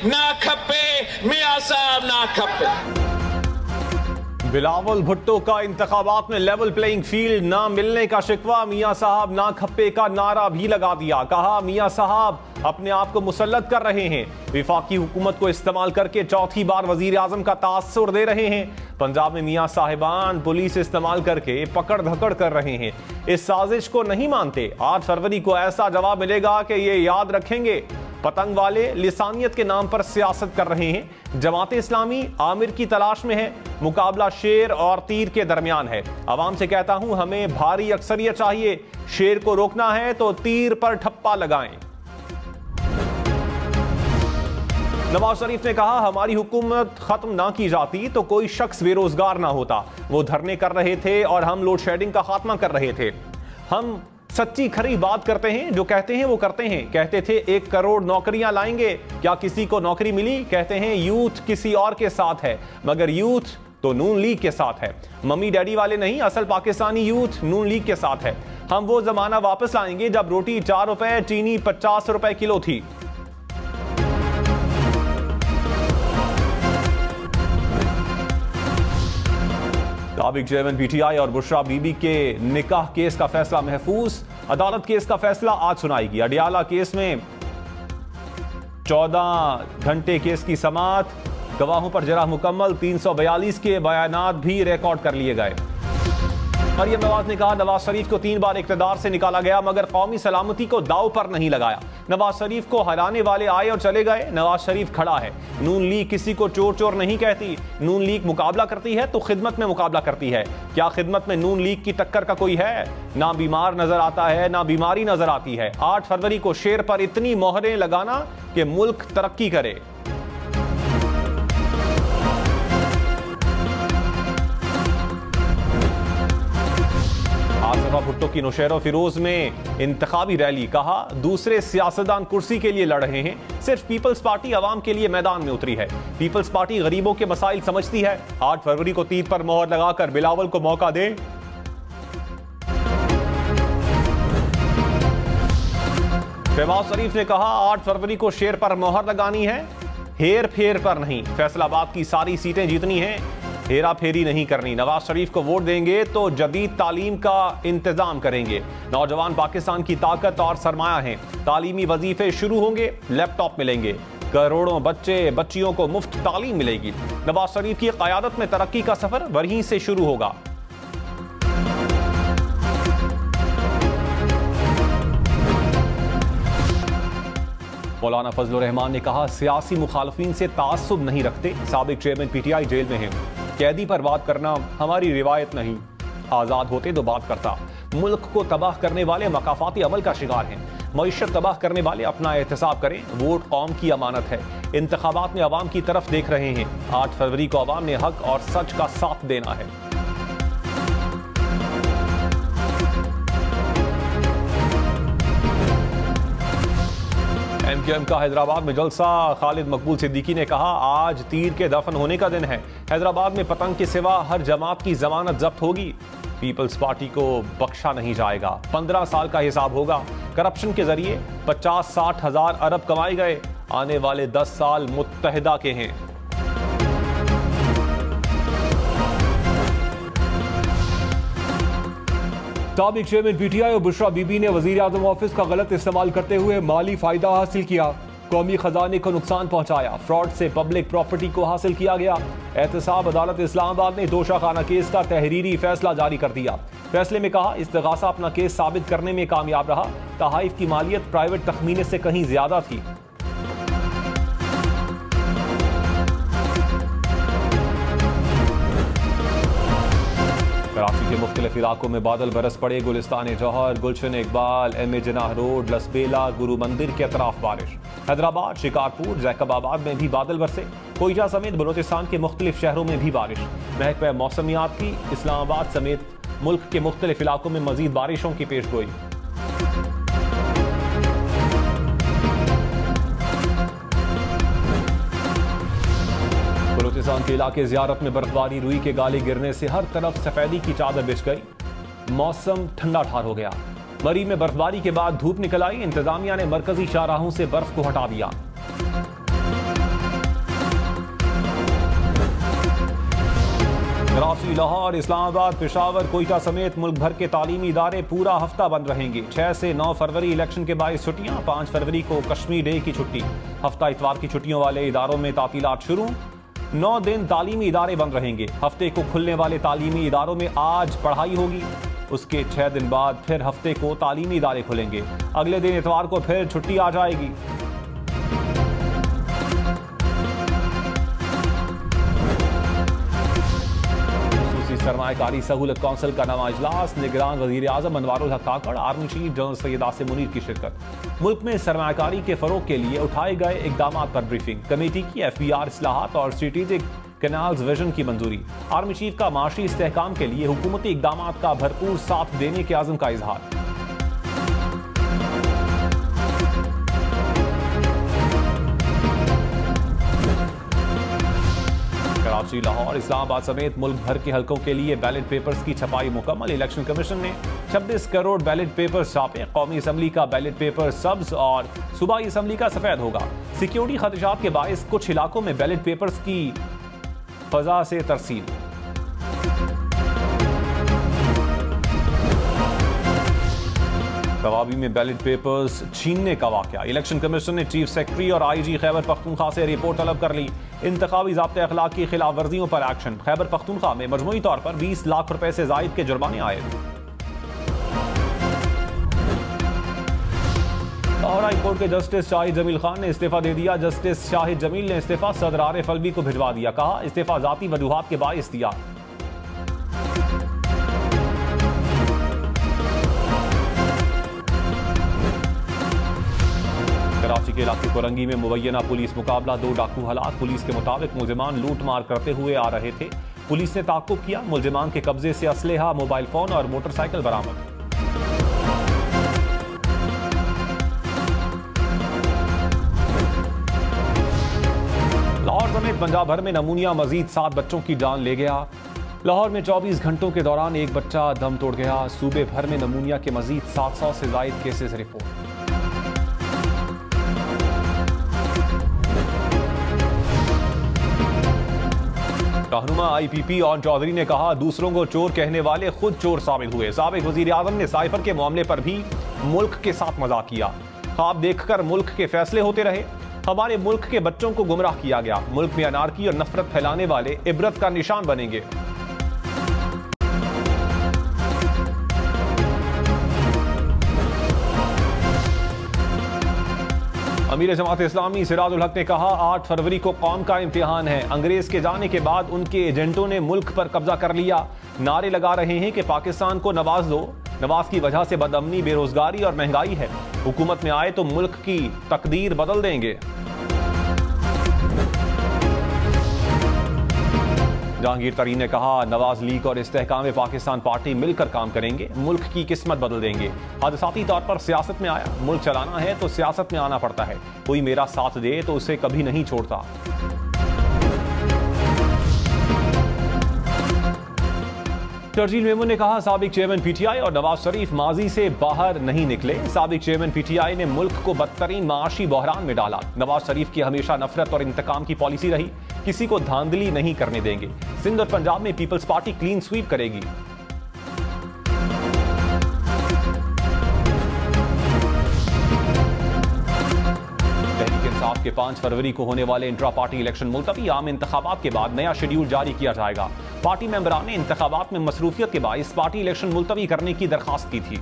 ना खप्पे, मियां साहब ना खप्पे। बिलावल भुट्टो का इंतखाबात में लेवल प्लेइंग फील्ड ना मिलने का शिकवा, मियां साहब ना खप्पे का नारा भी लगा दिया। कहा मियां साहब अपने आप को मुसल्लत कर रहे हैं, विफाकी हुकूमत को इस्तेमाल करके चौथी बार वजीर आजम का तासुर दे रहे हैं। पंजाब में मियां साहिबान पुलिस इस्तेमाल करके पकड़ धकड़ कर रहे हैं, इस साजिश को नहीं मानते। 8 फरवरी को ऐसा जवाब मिलेगा कि ये याद रखेंगे, पतंग वाले लिसानियत के नाम पर सियासत कर रहे हैं। जमात इस्लामी आमिर की तलाश में है, मुकाबला शेर और तीर के दरमियान है। अवाम से कहता हूं हमें भारी अक्सरियत चाहिए, शेर को रोकना है तो तीर पर ठप्पा लगाएं। नवाज शरीफ ने कहा हमारी हुकूमत खत्म ना की जाती तो कोई शख्स बेरोजगार ना होता। वो धरने कर रहे थे और हम लोड शेडिंग का खात्मा कर रहे थे। हम सच्ची खरी बात करते हैं, जो कहते हैं वो करते हैं। कहते थे 1 करोड़ नौकरियां लाएंगे, क्या किसी को नौकरी मिली? कहते हैं यूथ किसी और के साथ है, मगर यूथ तो नून लीग के साथ है। मम्मी डैडी वाले नहीं, असल पाकिस्तानी यूथ नून लीग के साथ है। हम वो जमाना वापस लाएंगे जब रोटी 4 रुपए, चीनी 50 रुपए किलो थी। साबिक चेयरमैन पीटीआई और बुशरा बीबी के निकाह केस का फैसला महफूज। अदालत केस का फैसला आज सुनाएगी। अडियाला केस में 14 घंटे केस की समाअत, गवाहों पर जरा मुकम्मल। 342 के बयानात भी रिकॉर्ड कर लिए गए। मरियम नवाज ने कहा नवाज शरीफ को 3 बार इक़्तिदार से निकाला गया मगर कौमी सलामती को दाव पर नहीं लगाया। नवाज शरीफ को हराने वाले आए और चले गए, नवाज शरीफ खड़ा है। नून लीग किसी को चोर चोर नहीं कहती। नून लीग मुकाबला करती है तो खिदमत में मुकाबला करती है। क्या खिदमत में नून लीग की टक्कर का कोई है? ना बीमार नजर आता है ना बीमारी नजर आती है। 8 फरवरी को शेर पर इतनी मोहरें लगाना कि मुल्क तरक्की करे। भुट्टो की नौशेरो फिरोज में इंतखाबी रैली। कहा दूसरे सियासतदान कुर्सी के लिए लड़ रहे हैं, सिर्फ पीपल्स पार्टी अवाम के लिए मैदान में उतरी है। पीपल्स पार्टी गरीबों के मसाइल समझती है। 8 फरवरी को तीर पर मोहर लगाकर बिलावल को मौका दे। शहबाज शरीफ ने कहा 8 फरवरी को शेर पर मोहर लगानी है, हेर फेर पर नहीं। फैसलाबाद की सारी सीटें जीतनी है, हेरा फेरी नहीं करनी। नवाज शरीफ को वोट देंगे तो जदीद तालीम का इंतजाम करेंगे। नौजवान पाकिस्तान की ताकत और सरमाया हैं। तालीमी वजीफे शुरू होंगे, लैपटॉप मिलेंगे, करोड़ों बच्चे बच्चियों को मुफ्त तालीम मिलेगी। नवाज शरीफ की क़यादत में तरक्की का सफर वहीं से शुरू होगा। मौलाना फजलुर रहमान ने कहा सियासी मुखालफिन से तासुब नहीं रखते। साबिक चेयरमैन पीटीआई जेल में हैं, कैदी पर बात करना हमारी रिवायत नहीं। आजाद होते तो बात करता। मुल्क को तबाह करने वाले मकाफाती अमल का शिकार हैं। मईशत तबाह करने वाले अपना एहतसाब करें। वोट कौम की अमानत है। इंतखाबात में अवाम की तरफ देख रहे हैं। 8 फरवरी को अवाम ने हक और सच का साथ देना है। एमक्यूएम का हैदराबाद में जलसा। खालिद मकबूल सिद्दीकी ने कहा आज तीर के दफन होने का दिन है। हैदराबाद में पतंग के सिवा हर जमात की जमानत जब्त होगी। पीपल्स पार्टी को बख्शा नहीं जाएगा। 15 साल का हिसाब होगा। करप्शन के जरिए 50-60 हजार अरब कमाए गए। आने वाले 10 साल मुत्तहिदा के हैं। साबिक चेयरमैन पीटीआई और बुशरा बीबी ने वजीर आजम ऑफिस का गलत इस्तेमाल करते हुए माली फायदा हासिल किया। कौमी खजाने को नुकसान पहुंचाया। फ्रॉड से पब्लिक प्रॉपर्टी को हासिल किया गया। एहतसाब अदालत इस्लामाबाद ने दोषाखाना केस का तहरीरी फैसला जारी कर दिया। फैसले में कहा इस्तिगासा अपना केस साबित करने में कामयाब रहा। तहाइफ की मालियत प्राइवेट तखमीने से कहीं ज्यादा थी। कराची के मुख्तलिफ इलाकों में बादल बरस पड़े। Gulistan Jauhar, Gulshan Iqbal, M A Jinnah road, Lasbela, Guru Mandir के अतराफ बारिश। हैदराबाद, शिकारपुर, जैकबाबाद में भी बादल बरसे। कोयटा समेत बलोचिस्तान के मुख्तलिफ शहरों में भी बारिश। महकमा मौसमियात की इस्लामाबाद समेत मुल्क के मुख्तलिफ इलाकों में मजीद बारिशों की पेशगोई। बलोचिस्तान के इलाके ज़ियारत में बर्फबारी, रुई के गाले गिरने से हर तरफ सफेदी की चादर बिछ गई। मौसम ठंडा ठार हो गया। मरी में बर्फबारी के बाद धूप निकल आई। इंतजामिया ने मरकजी शाहराहों से बर्फ को हटा दिया। कराची, लाहौर, इस्लामाबाद, पेशावर, कोयटा समेत मुल्क भर के तालीमी इदारे पूरा हफ्ता बंद रहेंगे। 6 से 9 फरवरी इलेक्शन के बायस छुट्टियां, 5 फरवरी को कश्मीर डे की छुट्टी। हफ्ता इतवार की छुट्टियों वाले इदारों में तातीलात शुरू। 9 दिन तालीमी इदारे बंद रहेंगे। हफ्ते को खुलने वाले तालीमी इदारों में आज पढ़ाई होगी, उसके 6 दिन बाद फिर हफ्ते को तालीमी इदारे खुलेंगे। अगले दिन इतवार को फिर छुट्टी आ जाएगी। सरमायाकारी सहूलत काउंसिल का नवा इजलास, निगरान वजीर आजम Anwarul Haq Kakar, army chief general Syed Asim Munir की शिरकत। मुल्क में सरमायाकारी के फरोग के लिए उठाए गए इकदाम पर ब्रीफिंग। कमेटी की FBR इस्लाहात और स्ट्रेटेजिक कैनाल्स विजन की मंजूरी। आर्मी चीफ का माशी इस्तेहकाम के लिए हुकूमती इकदाम का भरपूर साथ देने के आज़म का इजहार। कराची, लाहौर, इस्लामाबाद समेत मुल्क भर के हलकों के लिए बैलेट पेपर्स की छपाई मुकम्मल। इलेक्शन कमीशन ने 26 करोड़ बैलेट पेपर्स छापे। कौमी असम्बली का बैलेट पेपर सब्ज और सूबाई असम्बली का सफेद होगा। सिक्योरिटी खदशात के बायस कुछ इलाकों में बैलेट पेपर्स की फजा से तरसील। तवाबी में बैलेट पेपर्स छीनने का वाकया। इलेक्शन कमीशन ने चीफ सेक्रेटरी और IG खैबर पख्तूनख्वा से रिपोर्ट तलब कर ली। इंतखाबी ज़ाब्ते अखलाक की खिलाफ वर्जियों पर एक्शन। खैबर पख्तूनख्वा में मजमूई तौर पर 20 लाख रुपए से जायद के जुर्माने आए। लाहौर हाई कोर्ट के जस्टिस शाहिद जमील खान ने इस्तीफा दे दिया। जस्टिस शाहिद जमील ने इस्तीफा सदर आरिफ अलवी को भिजवा दिया। कहा इस्तीफा जाती वजूहात के बायस दिया। कराची के इलाके कोरंगी में मुबैना पुलिस मुकाबला, 2 डाकू हलाक। पुलिस के मुताबिक मुलजिमान लूट मार करते हुए आ रहे थे। पुलिस ने ताक़ुब किया। मुलजिमान के कब्जे से असलहा, मोबाइल फोन और मोटरसाइकिल बरामद। लाहौर समेत पंजाब भर में नमूनिया मजीद 7 बच्चों की जान ले गया। लाहौर में 24 घंटों के दौरान एक बच्चा दम तोड़ गया। सूबे भर में नमूनिया के मजीद 700 से जायद केसेस रिपोर्ट। रहनुमा IPP ऑन चौधरी ने कहा दूसरों को चोर कहने वाले खुद चोर साबित हुए। साबिक वजीर आजम ने साइफर के मामले पर भी मुल्क के साथ मजाक किया। ख्वाब देखकर मुल्क के फैसले होते रहे। हमारे मुल्क के बच्चों को गुमराह किया गया। मुल्क में अनारकी और नफरत फैलाने वाले इबरत का निशान बनेंगे। अमीर जमात इस्लामी सिराजुल हक ने कहा 8 फरवरी को कौम का इम्तिहान है। अंग्रेज के जाने के बाद उनके एजेंटों ने मुल्क पर कब्जा कर लिया। नारे लगा रहे हैं कि पाकिस्तान को नवाज दो। नवाज की वजह से बदअमनी, बेरोजगारी और महंगाई है। हुकूमत में आए तो मुल्क की तकदीर बदल देंगे। जहांगीर तरीन ने कहा नवाज लीग और इस्तेहकाम पाकिस्तान पार्टी मिलकर काम करेंगे, मुल्क की किस्मत बदल देंगे। हादसाती तौर पर सियासत में आया। मुल्क चलाना है तो सियासत में आना पड़ता है। कोई मेरा साथ दे तो उसे कभी नहीं छोड़ता। शर्जील मेमून ने कहा साबिक चेयरमैन PTI और नवाज शरीफ माजी से बाहर नहीं निकले। साबिक चेयरमैन PTI ने मुल्क को बदतरीन माशी बहरान में डाला। नवाज शरीफ की हमेशा नफरत और इंतकाम की पॉलिसी रही। किसी को धांधली नहीं करने देंगे। सिंध और पंजाब में पीपल्स पार्टी क्लीन स्वीप करेगी। के 5 फरवरी को होने वाले इंट्रा पार्टी इलेक्शन मुलतवी। आम इंतखाबात के बाद नया शेड्यूल जारी किया जाएगा। पार्टी मेंबरान ने इंतखाबात में मसरूफियत के बायस पार्टी इलेक्शन मुलतवी करने की दरखास्त की थी।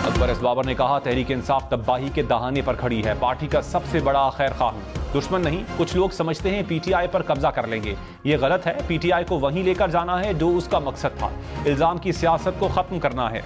अकबर एस बाबर ने कहा तहरीक इंसाफ तबाही के दहाने पर खड़ी है। पार्टी का सबसे बड़ा खैर खां हूं, दुश्मन नहीं। कुछ लोग समझते हैं PTI पर कब्जा कर लेंगे। ये गलत है। PTI को वहीं लेकर जाना है जो उसका मकसद था। इल्जाम की सियासत को खत्म करना है।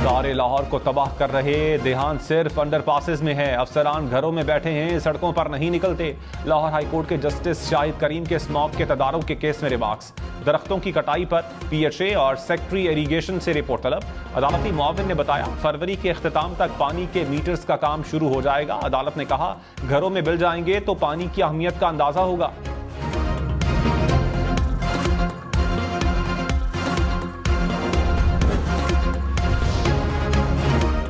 सारे लाहौर को तबाह कर रहे देहांत सिर्फ अंडरपासेस में है। अफसरान घरों में बैठे हैं, सड़कों पर नहीं निकलते। लाहौर हाईकोर्ट के जस्टिस शाहिद करीम के स्मॉग के तदारुक के केस में रिमार्क्स। दरख्तों की कटाई पर PHA और सेक्रेटरी इरीगेशन से रिपोर्ट तलब। अदालती मुआविन ने बताया फरवरी के इख्तिताम तक पानी के मीटर्स का काम शुरू हो जाएगा। अदालत ने कहा घरों में बिल जाएंगे तो पानी की अहमियत का अंदाजा होगा।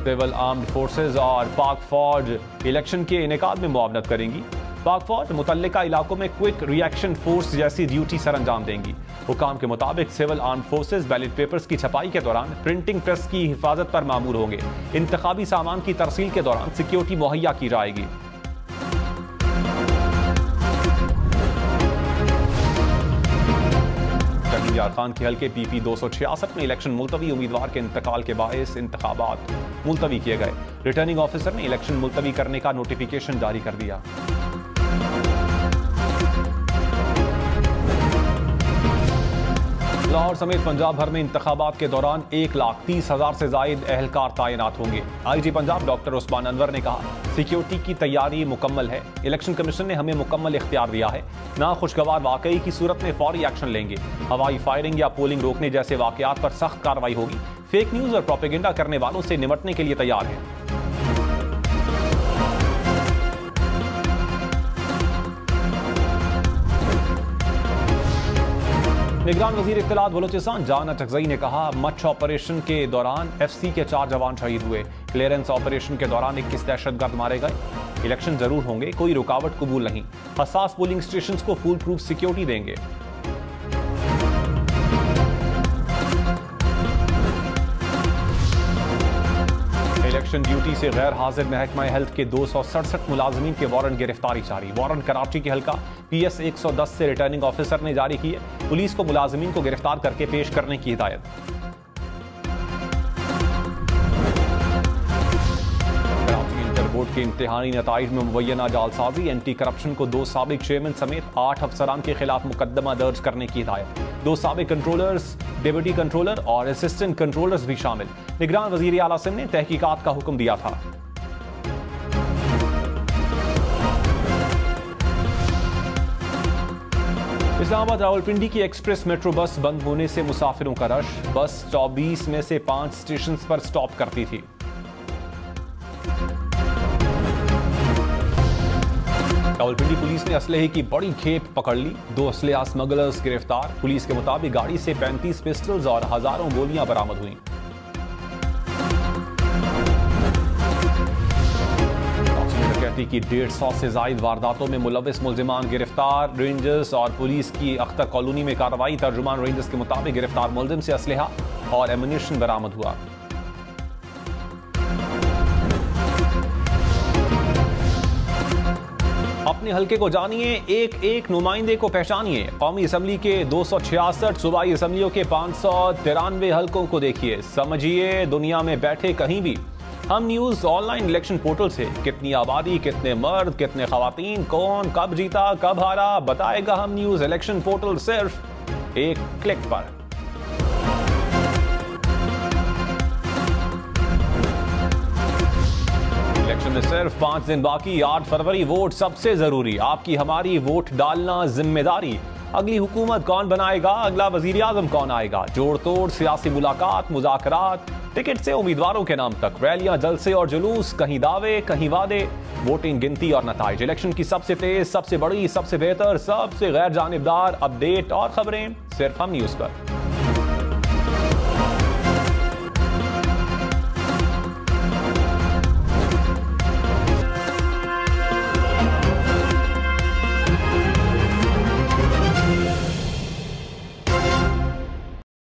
सिविल आर्म्ड फोर्सेज और पाक फौज इलेक्शन के इनेकाद में मुआवनत करेंगी। पाक फौज मुतल्लिका इलाकों में क्विक रिएक्शन फोर्स जैसी ड्यूटी सर अंजाम देंगी। हुकाम के मुताबिक civil arm forces ballot papers की छपाई के दौरान प्रिंटिंग प्रेस की हिफाजत पर मामूर होंगे। इंतखाबी सामान की तरसील के दौरान सिक्योरिटी मुहैया की जाएगी। यार खान के हल्के PP 266 में इलेक्शन मुलतवी, उम्मीदवार के इंतकाल के बायस इंतखाबात मुलतवी किए गए। रिटर्निंग ऑफिसर ने इलेक्शन मुलतवी करने का नोटिफिकेशन जारी कर दिया। लाहौर समेत पंजाब भर में इंतखाबात के दौरान 1,30,000 से जायद अहलकार तैनात होंगे। IG पंजाब डॉक्टर उस्मान अनवर ने कहा, सिक्योरिटी की तैयारी मुकम्मल है। इलेक्शन कमीशन ने हमें मुकम्मल इख्तियार दिया है। नाखुशगवार वाकई की सूरत में फौरी एक्शन लेंगे। हवाई फायरिंग या पोलिंग रोकने जैसे वाकयात पर सख्त कार्रवाई होगी। फेक न्यूज और प्रोपेगेंडा करने वालों से निपटने के लिए तैयार है। निगरान वजीर इत्तलात बलोचिस्तान जान अटकजई ने कहा, मच्छ ऑपरेशन के दौरान FC के 4 जवान शहीद हुए। क्लियरेंस ऑपरेशन के दौरान 21 दहशतगर्द मारे गए। इलेक्शन जरूर होंगे, कोई रुकावट कबूल नहीं। हसास पोलिंग स्टेशंस को फुल प्रूफ सिक्योरिटी देंगे। इलेक्शन ड्यूटी से गैर हाजिर महकमा हेल्थ के 267 मुलाजमीन के वारंट गिरफ्तारी जारी। वारंट कराची के हल्का PS 110 से रिटर्निंग ऑफिसर ने जारी किए। पुलिस को मुलाजमीन को गिरफ्तार करके पेश करने की हिदायत। कराची इंटर बोर्ड के इम्तिहानी नताइज में मुबैना जालसाजी, एंटी करप्शन को 2 साबिक चेयरमैन समेत 8 अफसरान के खिलाफ मुकदमा दर्ज करने की हिदायत। 2 साबिक कंट्रोलर्स, डिप्टी कंट्रोलर और असिस्टेंट कंट्रोलर्स भी शामिल। निगरान वजीर आला सिंध ने तहकीकात का हुक्म दिया था। इस्लामाबाद रावलपिंडी की एक्सप्रेस मेट्रो बस बंद होने से मुसाफिरों का रश। बस 24 में से 5 स्टेशन पर स्टॉप करती थी। रावलपिंडी पुलिस ने असलहे की बड़ी खेप पकड़ ली। 2 असलहा स्मगलर्स गिरफ्तार। पुलिस के मुताबिक गाड़ी से 35 पिस्टल्स और हजारों गोलियां बरामद हुई। डकैती की 150 से जायद वारदातों में मुलविस मुल्जिमान गिरफ्तार। रेंजर्स और पुलिस की अख्तर कॉलोनी में कार्रवाई। तर्जुमान रेंजर्स के मुताबिक गिरफ्तार मुल्जिम से असलहा और एमुनिशन बरामद हुआ। अपने हल्के को जानिए, एक नुमाइंदे को पहचानिए। कौमी असम्बली के 266, सूबाई असम्बलियों के 593 हल्कों को देखिए, समझिए दुनिया में बैठे कहीं भी। हम न्यूज ऑनलाइन इलेक्शन पोर्टल से कितनी आबादी, कितने मर्द, कितने खवातीन, कौन कब जीता कब हारा बताएगा हम न्यूज इलेक्शन पोर्टल सिर्फ एक क्लिक पर। इलेक्शन में सिर्फ 5 दिन बाकी। 8 फरवरी वोट सबसे जरूरी। आपकी हमारी वोट डालना जिम्मेदारी। अगली हुकूमत कौन बनाएगा, अगला वजीर आजम कौन आएगा, जोड़ तोड़ सियासी मुलाकात, मुज़ाकरात, टिकट से उम्मीदवारों के नाम तक, रैलियां, जलसे और जुलूस, कहीं दावे कहीं वादे, वोटिंग, गिनती और नताइज। इलेक्शन की सबसे तेज, सबसे बड़ी, सबसे बेहतर, सबसे गैर जानिबदार अपडेट और खबरें सिर्फ हम न्यूज पर।